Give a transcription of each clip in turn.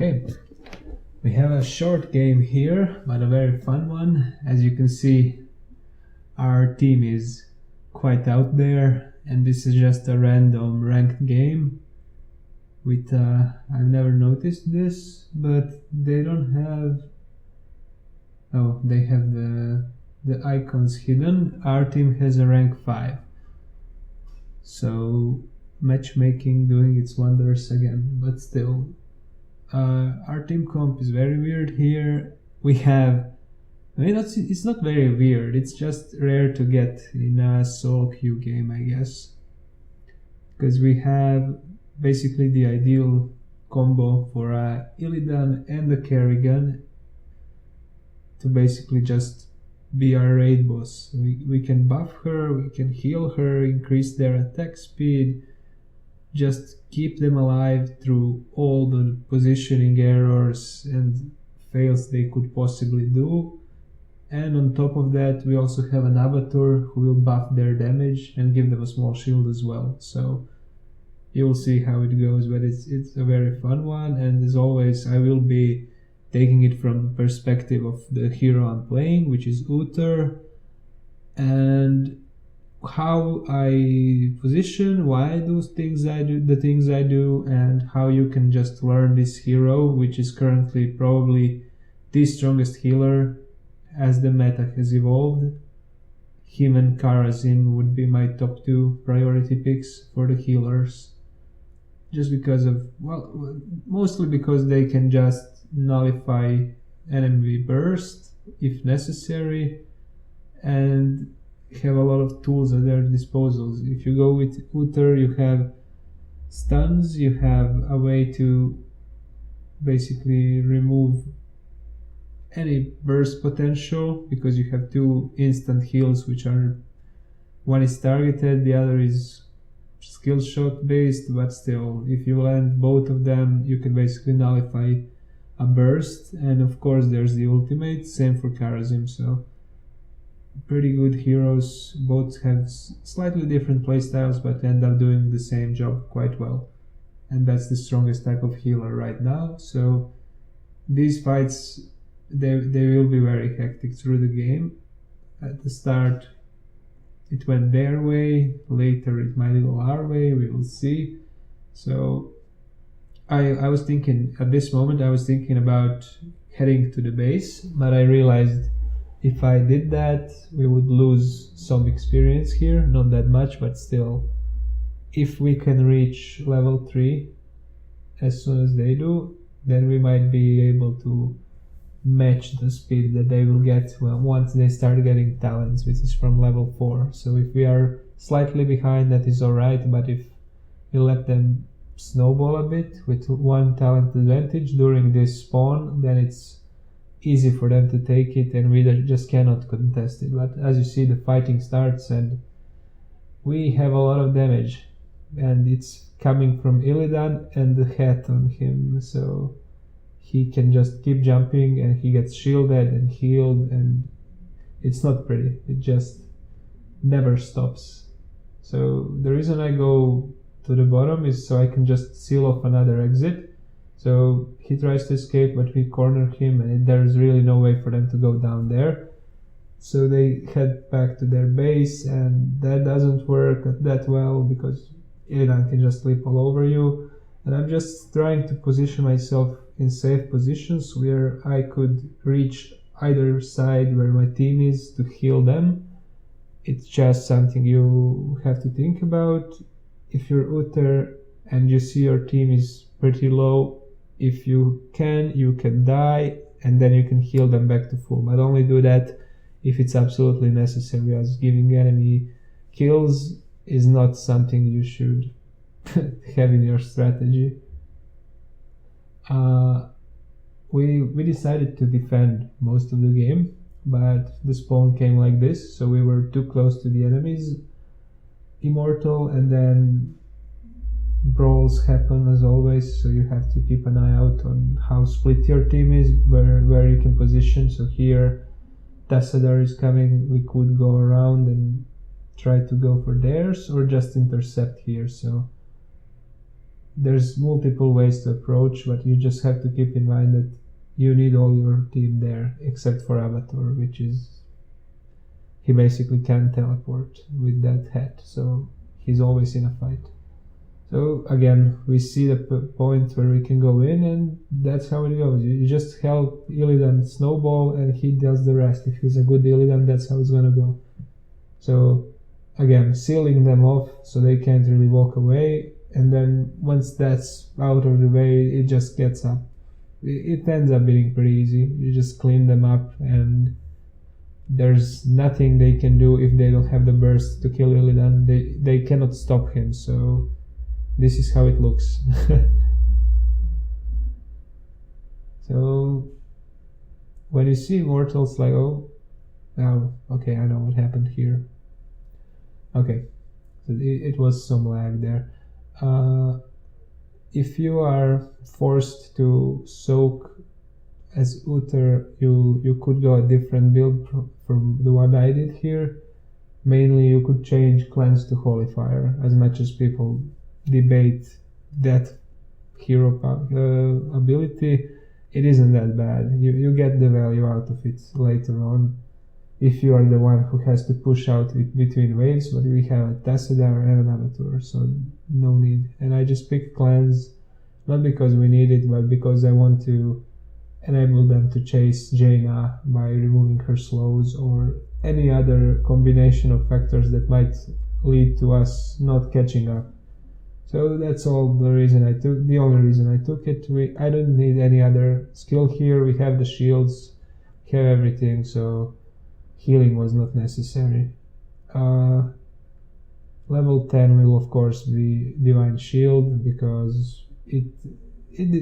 Okay, we have a short game here, but a very fun one. As you can see, our team is quite out there, and this is just a random ranked game with, I've never noticed this, but they don't have, oh, they have the icons hidden. Our team has a rank 5. So matchmaking doing its wonders again, but still. Our team comp is very weird here. We have, it's not very weird, it's just rare to get in a solo queue game, I guess. Because we have basically the ideal combo for a Illidan and a Kerrigan to basically just be our raid boss. We can buff her, we can heal her, increase their attack speed, just keep them alive through all the positioning errors and fails they could possibly do. And on top of that, we also have an Abathur who will buff their damage and give them a small shield as well. So you'll see how it goes, but it's a very fun one, and as always I will be taking it from the perspective of the hero I'm playing, which is Uther, and how I position, why I do the things I do, and how you can just learn this hero, which is currently probably the strongest healer as the meta has evolved. Him and Karazim would be my top 2 priority picks for the healers. Just because of, well, mostly because they can just nullify enemy burst if necessary, and have a lot of tools at their disposals. If you go with Uther, you have stuns, you have a way to basically remove any burst potential, because you have 2 instant heals, which are, one is targeted, the other is skill shot based, but still, if you land both of them, you can basically nullify a burst. And of course there's the ultimate, same for Karazim. So pretty good heroes, both have slightly different playstyles but end up doing the same job quite well, and that's the strongest type of healer right now. So these fights, they will be very hectic through the game. At the start it went their way, later it might go our way, we will see. So I was thinking, at this moment I was thinking about heading to the base, but I realized if I did that, we would lose some experience here, not that much, but still, if we can reach level 3 as soon as they do, then we might be able to match the speed that they will get once they start getting talents, which is from level 4. So if we are slightly behind, that is alright, but if we let them snowball a bit with 1 talent advantage during this spawn, then it's easy for them to take it, and we just cannot contest it. But as you see, the fighting starts and we have a lot of damage, and it's coming from Illidan and the hat on him, so he can just keep jumping and he gets shielded and healed, and it's not pretty, it just never stops. So the reason I go to the bottom is so I can just seal off another exit. So he tries to escape, but we corner him, and there's really no way for them to go down there. So they head back to their base, and that doesn't work that well because Illidan can just leap all over you. And I'm just trying to position myself in safe positions where I could reach either side where my team is to heal them. It's just something you have to think about. If you're Uther and you see your team is pretty low, if you can die, and then you can heal them back to full, but only do that if it's absolutely necessary, as giving enemy kills is not something you should have in your strategy. We decided to defend most of the game, but the spawn came like this, so we were too close to the enemies immortal, and then brawls happen as always, so you have to keep an eye out on how split your team is, where you can position. So here Tassadar is coming, we could go around and try to go for theirs, or just intercept here. So there's multiple ways to approach, but you just have to keep in mind that you need all your team there except for Abathur, which is he basically can't teleport with that hat, so he's always in a fight. So again, we see the point where we can go in, and that's how it goes. You just help Illidan snowball and he does the rest. If he's a good Illidan, that's how it's gonna go. So again, sealing them off so they can't really walk away, and then once that's out of the way, it just gets up. It ends up being pretty easy. You just clean them up, and there's nothing they can do if they don't have the burst to kill Illidan. They cannot stop him, so this is how it looks. So when you see Immortals, like, oh, okay, I know what happened here. Okay, so it was some lag there. If you are forced to soak as Uther, you could go a different build from the one I did here. Mainly you could change cleanse to Holy Fire, as much as people debate that hero ability. It isn't that bad. You get the value out of it later on if you are the one who has to push out between waves, but we have a Tassadar and an Abathur, so no need. And I just picked cleanse, not because we need it, but because I want to enable them to chase Jaina by removing her slows or any other combination of factors that might lead to us not catching up. So that's all the only reason I took it. I don't need any other skill here. We have the shields, we have everything, so healing was not necessary. Level 10 will of course be Divine Shield, because it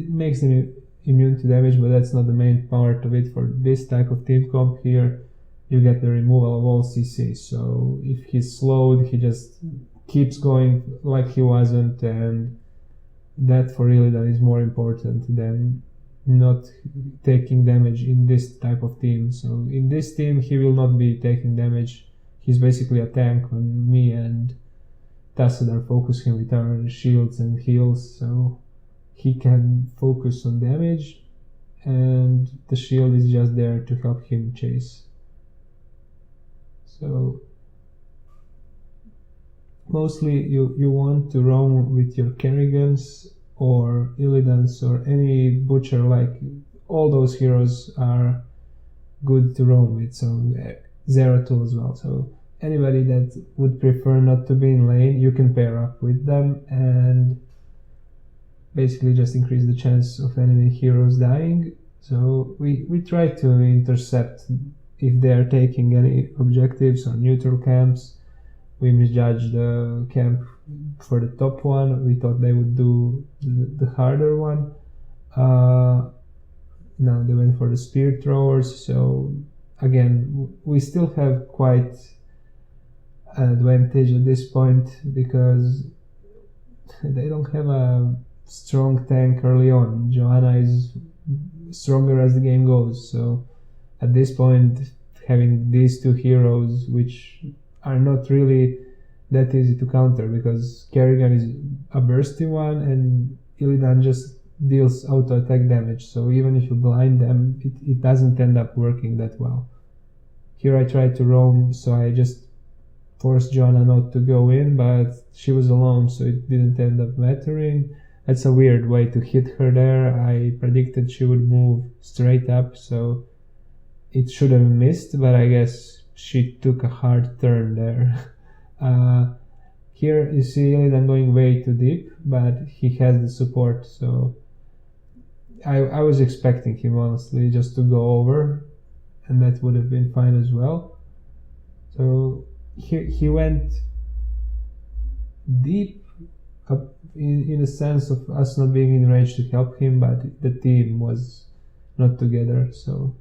makes them immune to damage, but that's not the main part of it. For this type of team comp here, you get the removal of all CC, so if he's slowed, he just keeps going like he wasn't, and that for Illidan is more important than not taking damage in this type of team. So in this team he will not be taking damage. He's basically a tank when me and Tassadar focus him with our shields and heals, so he can focus on damage, and the shield is just there to help him chase. So mostly you want to roam with your Kerrigans or Illidans or any butcher, like all those heroes are good to roam with, so Zeratul as well. So anybody that would prefer not to be in lane, you can pair up with them and basically just increase the chance of enemy heroes dying. So we try to intercept if they are taking any objectives or neutral camps. We misjudged the camp for the top one. We thought they would do the harder one. Now they went for the spear throwers. So again, we still have quite an advantage at this point because they don't have a strong tank early on. Johanna is stronger as the game goes. So at this point, having these two heroes, which are not really that easy to counter, because Kerrigan is a bursty one and Illidan just deals auto attack damage, so even if you blind them, it doesn't end up working that well. Here I tried to roam, so I just forced Joanna not to go in, but she was alone, so it didn't end up mattering. That's a weird way to hit her there. I predicted she would move straight up, so it should have missed, but I guess she took a hard turn there. Here you see Illidan going way too deep, but he has the support, so I was expecting him honestly just to go over, and that would have been fine as well. So he went deep up in the sense of us not being in range to help him, but the team was not together, so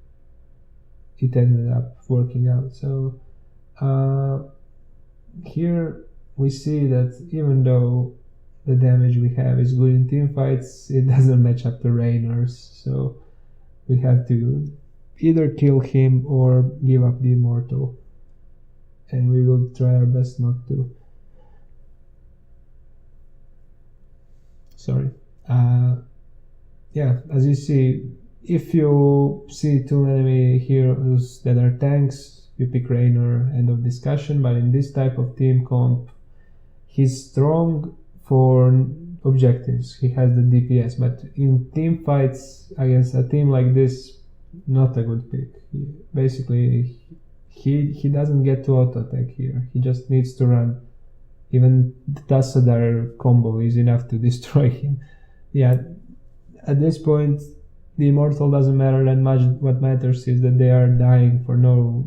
it ended up working out. So here we see that even though the damage we have is good in team fights, it doesn't match up to Raynors, so we have to either kill him or give up the immortal, and we will try our best not to. Sorry. Yeah, as you see, if you see two enemy heroes that are tanks, you pick Raynor, end of discussion. But in this type of team comp, he's strong for objectives. He has the DPS, but in team fights against a team like this, not a good pick. Basically, he doesn't get to auto attack here. He just needs to run. Even the Tassadar combo is enough to destroy him. Yeah, at this point, the immortal doesn't matter that much. What matters is that they are dying for no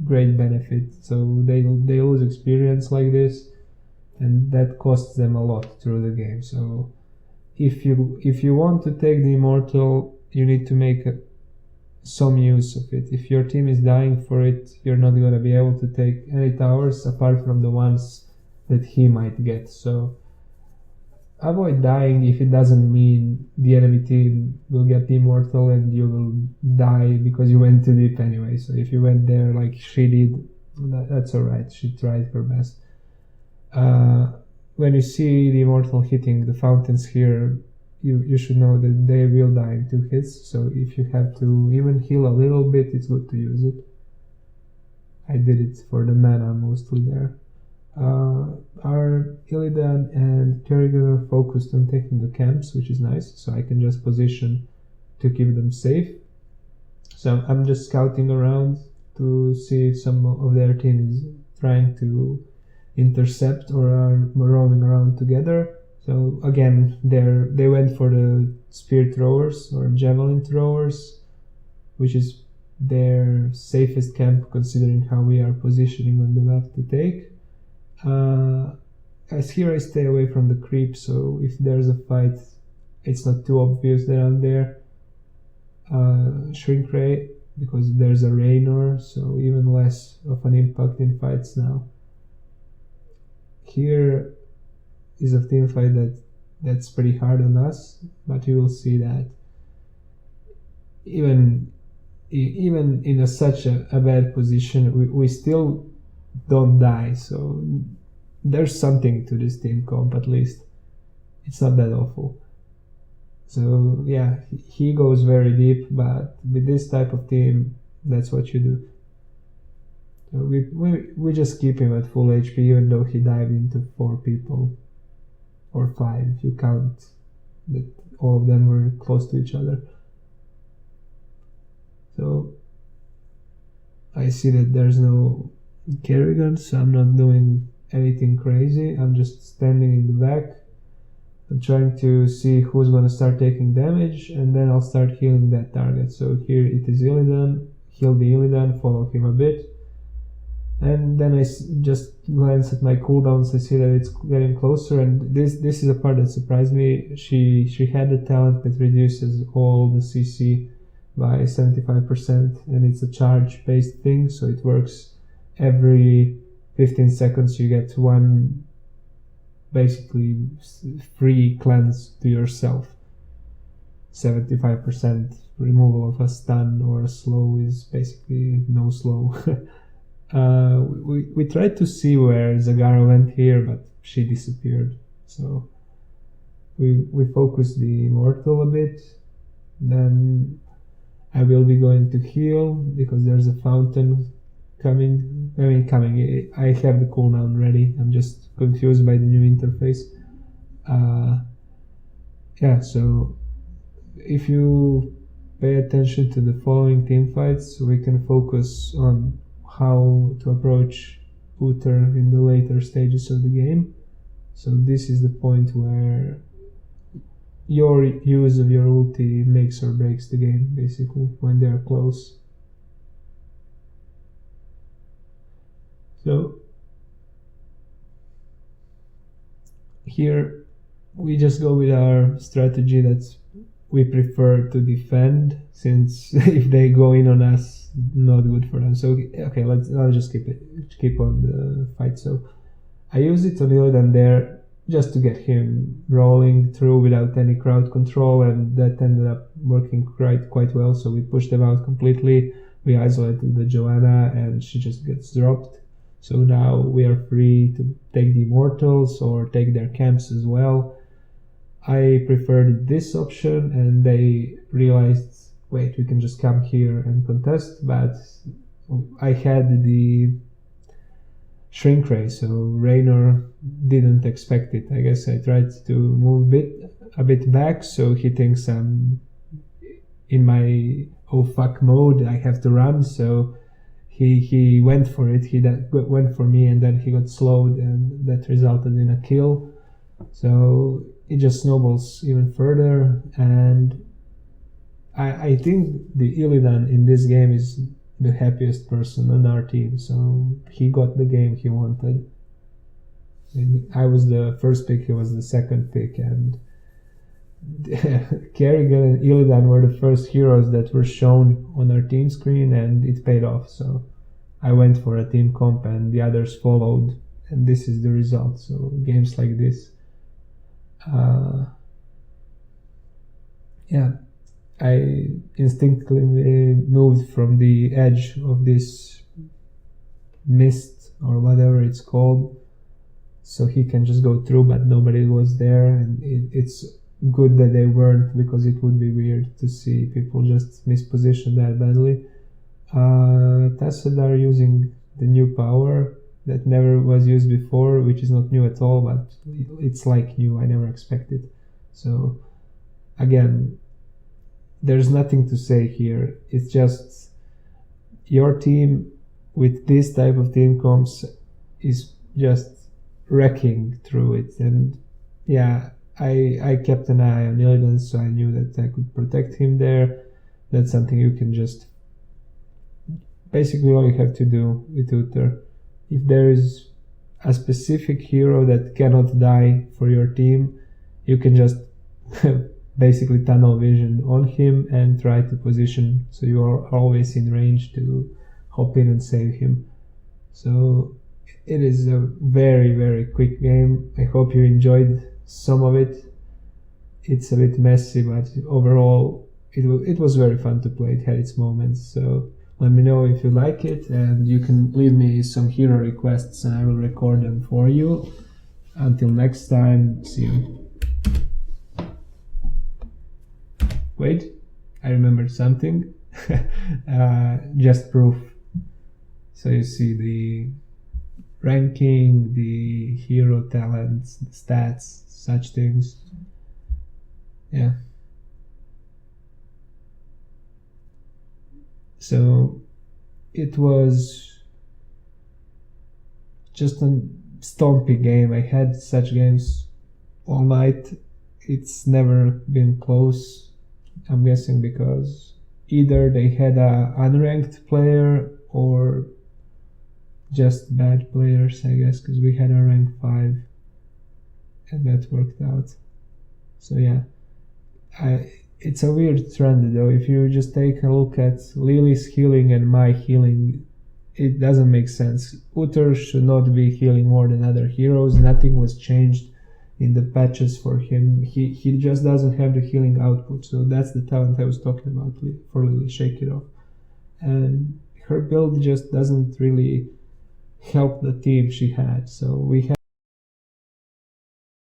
great benefit. So they lose experience like this, and that costs them a lot through the game. So if you want to take the immortal, you need to make some use of it. If your team is dying for it, you're not going to be able to take any towers apart from the ones that he might get. So avoid dying if it doesn't mean the enemy team will get the immortal and you will die because you went too deep anyway. So if you went there like she did, that's alright. She tried her best. When you see the immortal hitting the fountains here, you should know that they will die in 2 hits. So if you have to even heal a little bit, it's good to use it. I did it for the mana mostly there. Our Illidan and Kerrigan are focused on taking the camps, which is nice, so I can just position to keep them safe. So I'm just scouting around to see if some of their team is trying to intercept or are roaming around together. So again, they went for the spear throwers or javelin throwers, which is their safest camp considering how we are positioning on the map to take. As here I stay away from the creep, so if there's a fight, it's not too obvious that I'm there. Shrink ray, because there's a Raynor, so even less of an impact in fights now. Here is a team fight that's pretty hard on us, but you will see that even in such a bad position, we still don't die, so there's something to this team comp. At least it's not that awful. So yeah, he goes very deep, but with this type of team, that's what you do. So we just keep him at full HP, even though he dived into 4 people, or 5 if you count that all of them were close to each other. So I see that there's no Kerrigan, so I'm not doing anything crazy. I'm just standing in the back. I'm trying to see who's going to start taking damage, and then I'll start healing that target. So here it is Illidan. Heal the Illidan, follow him a bit, and then I just glance at my cooldowns. I see that it's getting closer, and this is a part that surprised me. She had a talent that reduces all the CC by 75%, and it's a charge based thing, so it works every 15 seconds. You get one basically free cleanse to yourself. 75% removal of a stun or a slow is basically no slow. We tried to see where Zagara went here, but she disappeared. So we focused the immortal a bit. Then I will be going to heal because there's a fountain coming. I have the cooldown ready. I'm just confused by the new interface. Yeah, so if you pay attention to the following team fights, we can focus on how to approach Uther in the later stages of the game. So this is the point where your use of your ulti makes or breaks the game, basically, when they are close. So here we just go with our strategy that we prefer to defend, since if they go in on us, not good for them. So okay, I'll just keep on the fight. So I use it on Illidan there just to get him rolling through without any crowd control, and that ended up working quite well. So we pushed them out completely. We isolated the Joanna, and she just gets dropped. So now we are free to take the immortals or take their camps as well. I preferred this option, and they realized, wait, we can just come here and contest, but I had the shrink ray, so Raynor didn't expect it. I guess I tried to move a bit back, so he thinks I'm in my oh fuck mode, I have to run, so he went for it, went for me, and then he got slowed, and that resulted in a kill. So it just snowballs even further, and I think the Illidan in this game is the happiest person on our team, so he got the game he wanted. And I was the first pick, he was the second pick, and Kerrigan and Illidan were the first heroes that were shown on our team screen, and it paid off. So I went for a team comp, and the others followed, and this is the result. So games like this, yeah, I instinctively moved from the edge of this mist or whatever it's called, so he can just go through, but nobody was there, and it's good that they weren't, because it would be weird to see people just misposition that badly. Tassadar using the new power that never was used before, which is not new at all, but it's like new, I never expected. So again, there's nothing to say here, it's just your team with this type of team comps is just wrecking through it. And yeah, I kept an eye on Illidan, so I knew that I could protect him there. That's something you can just, basically all you have to do with Uther. If there is a specific hero that cannot die for your team, you can just basically tunnel vision on him and try to position so you are always in range to hop in and save him. So it is a very, very quick game. I hope you enjoyed some of it. It's a bit messy, but overall it was very fun to play. It had its moments, so let me know if you like it, and you can leave me some hero requests and I will record them for you. Until next time, see you. Wait, I remembered something. Just proof. So you see the ranking, the hero talents, the stats, such things. Yeah. So it was just a stompy game. I had such games all night. It's never been close, I'm guessing, because either they had a unranked player or just bad players, I guess, because we had a rank 5 and that worked out. So yeah, it's a weird trend though. If you just take a look at Lily's healing and my healing, it doesn't make sense. Uther should not be healing more than other heroes. Nothing was changed in the patches for him. He just doesn't have the healing output. So that's the talent I was talking about for Lily, Shake It Off. And her build just doesn't really help the team she had. So we had